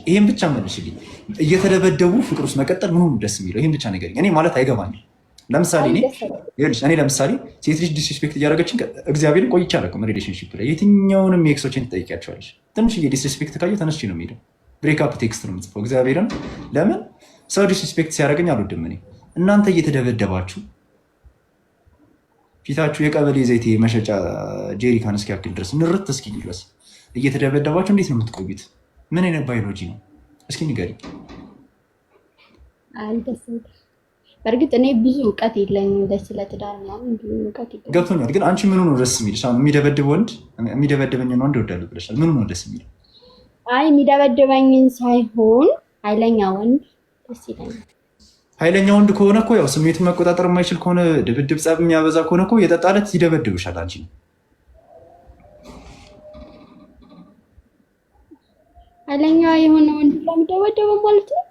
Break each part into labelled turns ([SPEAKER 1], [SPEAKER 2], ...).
[SPEAKER 1] ይሄን ብቻ መልሽልኝ። እየተደበደቡ ፍቅር ውስጥ መቀጠል ምን ሆኖ ደስ የሚለው? ይሄን ብቻ ንገሪኝ። እኔ ማለት አይገባኝም። ለምሳሌ እኔ ለምሳሌ ሴት ልጅ ዲስሪስፔክት እያደረገችን እግዚአብሔርን ቆይቼ አላውቅም። ሪሌሽንሺፕ ላይ የትኛውንም ኤክሶችን ትጠይቂያቸዋለሽ። ትንሽዬ ዲስሪስፔክት ካየሁ ተነስቼ ነው የምሄደው። ብሬክአፕ ቴክስት ነው የምጽፈው። እግዚአብሔርን ለምን ሰው ዲስሪስፔክት ሲያደርገኝ አልወድም። እኔ እናንተ እየተደበደባችሁ ፊታችሁ የቀበሌ ዘይት መሸጫ ጄሪካን እስኪያክል ድረስ ንርት እስኪል ድረስ እየተደበደባችሁ እንዴት ነው የምትቆዩት? ምን አይነት ባዮሎጂ ነው? እስኪ ንገሪኝ።
[SPEAKER 2] በእርግጥ እኔ ብዙ እውቀት የለኝም ደስ ስለትዳር ምናምን እውቀት የለኝም።
[SPEAKER 1] ገብቶኛል። ግን አንቺ ምኑ ነው ደስ የሚልሽ? የሚደበድብ ወንድ የሚደበድበኝን ወንድ እወዳለሁ ብለሻል። ምኑ ነው ደስ የሚል?
[SPEAKER 2] አይ የሚደበድበኝን ሳይሆን ኃይለኛ ወንድ ደስ ይለኛል።
[SPEAKER 1] ኃይለኛ ወንድ ከሆነ እኮ ያው ስሜቱን መቆጣጠር የማይችል ከሆነ ድብድብ፣ ጸብ የሚያበዛ ከሆነ እኮ የጠጣለት ይደበድብሻል። አንቺ
[SPEAKER 2] ኃይለኛ የሆነ ወንድ ለምደበደበው ማለት ነው።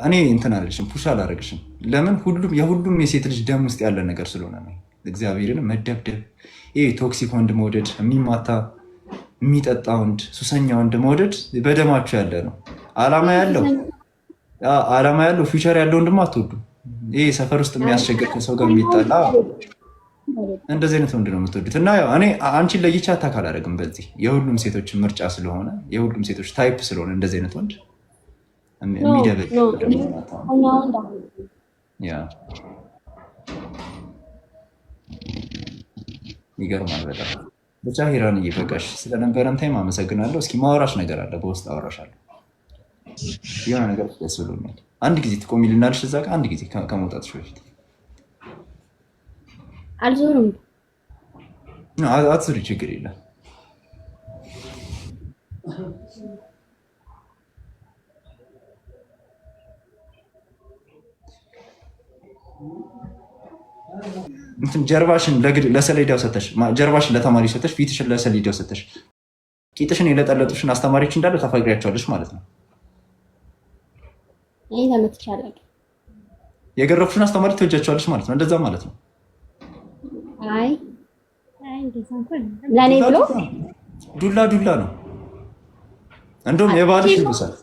[SPEAKER 1] እኔ እንትን አለሽም ፑሽ አላረግሽም። ለምን የሁሉም የሴት ልጅ ደም ውስጥ ያለ ነገር ስለሆነ ነው። እግዚአብሔርን መደብደብ፣ ይሄ ቶክሲክ ወንድ መውደድ፣ የሚማታ የሚጠጣ ወንድ፣ ሱሰኛ ወንድ መውደድ በደማችሁ ያለ ነው። አላማ ያለው ፊውቸር ያለው ወንድም አትወዱም። ይሄ ሰፈር ውስጥ የሚያስቸግር ከሰው ጋር የሚጠላ እንደዚህ አይነት ወንድ ነው የምትወዱት። እና እኔ አንቺን ለይቼ አታክ አላደርግም። በዚህ የሁሉም ሴቶች ምርጫ ስለሆነ የሁሉም ሴቶች ታይፕ ስለሆነ እንደዚህ አይነት ወንድ የሚደበቅ ይገርማል በጣም። ብቻ ሂራን እየበቃሽ ስለነበረን ታይም አመሰግናለሁ። እስኪ ማወራሽ ነገር አለ፣ በውስጥ አወራሻለሁ። የሆነ ነገር ደስ ብሎኛል። አንድ ጊዜ ትቆሚልናልሽ እዛ ጋር አንድ ጊዜ ከመውጣትሽ በፊት
[SPEAKER 2] አልዞርም።
[SPEAKER 1] አትዙሪ፣ ችግር የለም። ጀርባሽን ለሰሌዳው ሰተሽ፣ ጀርባሽን ለተማሪ ሰተሽ፣ ፊትሽን ለሰሌዳው ሰተሽ፣ ቂጥሽን የለጠለጡሽን አስተማሪዎች እንዳለ ታፈቅሪያቸዋለሽ ማለት ነው።
[SPEAKER 2] ይሄ ተመትቻለሁ።
[SPEAKER 1] የገረፉሽን አስተማሪ ትወጃቸዋለሽ ማለት ነው። እንደዛ ማለት ነው።
[SPEAKER 2] አይ እንደዛ እንኳን ለኔ ብሎ
[SPEAKER 1] ዱላ ነው። እንደውም የባልሽ ይብሳል።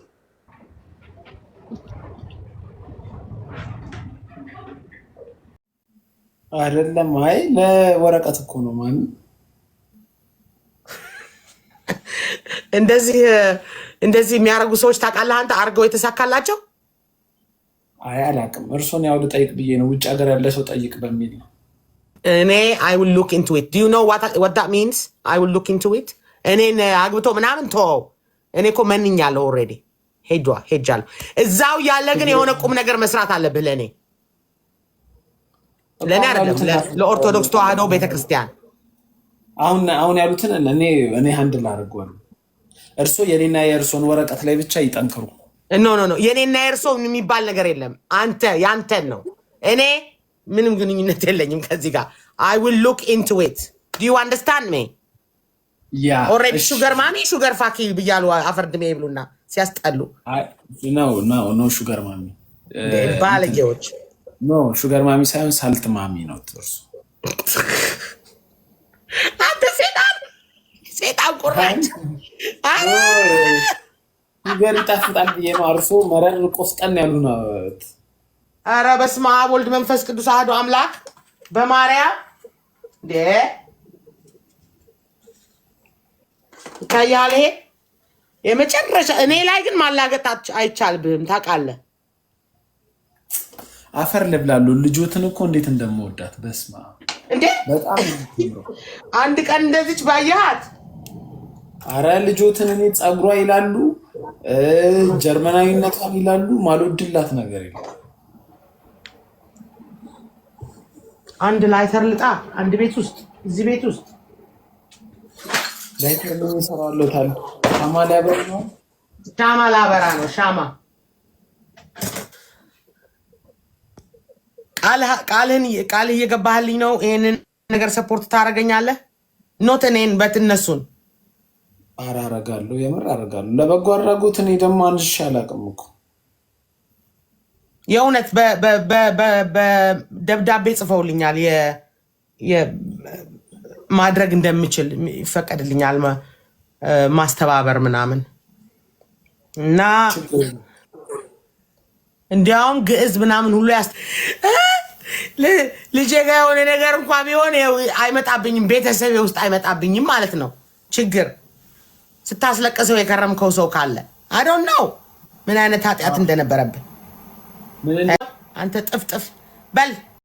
[SPEAKER 3] አይደለም። አይ ለወረቀት እኮ ነው ማን
[SPEAKER 4] እንደዚህ የሚያደርጉ ሰዎች ታውቃለህ አንተ? አድርገው የተሳካላቸው?
[SPEAKER 3] አይ አላውቅም። እርሶን ያው ልጠይቅ ብዬ ነው። ውጭ ሀገር ያለ ሰው ጠይቅ በሚል ነው።
[SPEAKER 4] እኔ I will look into it. Do you know what that means? I will look into it. እኔን አግብቶ ምናምን ተወው። እኔ እኮ መንኛለሁ ኦልሬዲ ሄጃለሁ። እዛው ያለ ግን የሆነ ቁም ነገር መስራት አለብህ ለእኔ አይደለም ለኦርቶዶክስ ተዋህዶ ቤተክርስቲያን።
[SPEAKER 3] አሁን ያሉትን እኔ ሃንድል አድርጓለሁ። እርሶ የኔና የእርሶን ወረቀት ላይ ብቻ ይጠንክሩ።
[SPEAKER 4] ኖ የኔና የእርሶ የሚባል ነገር የለም። ያንተን ነው። እኔ ምንም ግንኙነት የለኝም ከዚህ ጋር። I will look into it. Do you understand me?
[SPEAKER 3] Yeah.
[SPEAKER 4] Already sugar mommy, sugar ፋኪ ብያሉ አፈርድሜ ይብሉና ሲያስጠሉ።
[SPEAKER 3] No sugar mommy.
[SPEAKER 4] ባለጌዎች።
[SPEAKER 3] No sugar mommy ሳይሆን ሳልት ማሚ ነው እርሱ።
[SPEAKER 4] አንተ ሴጣን ቁራጭ።
[SPEAKER 3] ነገር ይጣፍጣል ብዬ ነው። አርፎ መረር ቆፍጠን ያሉ ነው።
[SPEAKER 4] ኧረ በስመ አብ ወልድ መንፈስ ቅዱስ አሐዱ አምላክ በማርያም ይታያል። ይሄ የመጨረሻ እኔ ላይ ግን ማላገጥ አይቻልብህም ታውቃለህ።
[SPEAKER 3] አፈር ልብላሉ። ልጆትን እኮ እንዴት እንደምወዳት በስመ አብ
[SPEAKER 4] እንዴ!
[SPEAKER 3] በጣም
[SPEAKER 4] አንድ ቀን እንደዚች ባያት።
[SPEAKER 3] አረ ልጆትን እኔ ጸጉሯ ይላሉ፣ ጀርመናዊነቷን ይላሉ። ማልወድላት ነገር የለም።
[SPEAKER 4] አንድ ላይተር ልጣ አንድ ቤት ውስጥ እዚህ ቤት ውስጥ
[SPEAKER 3] ላይተር ምን ይሰራለታል? ሻማ ሊያበራ ነው።
[SPEAKER 4] ሻማ ላበራ ነው። ሻማ ቃልህ እየገባህልኝ ነው። ይሄንን ነገር ሰፖርት ታደርገኛለህ? ኖት እኔን በትነሱን
[SPEAKER 3] አራረጋለሁ። የምር አረጋለሁ። ለበጎ አድራጎት እኔ ደግሞ አንሽ አላውቅም እኮ
[SPEAKER 4] የእውነት በደብዳቤ ጽፈውልኛል። ማድረግ እንደምችል ይፈቀድልኛል ማስተባበር ምናምን እና እንዲያውም ግዕዝ ምናምን ሁሉ ልጄ ጋ የሆነ ነገር እንኳ ቢሆን አይመጣብኝም፣ ቤተሰቤ ውስጥ አይመጣብኝም ማለት ነው። ችግር ስታስለቀሰው የከረምከው ሰው ካለ አይ ዶንት ኖው ምን አይነት ኃጢአት እንደነበረብን አንተ ጥፍጥፍ በል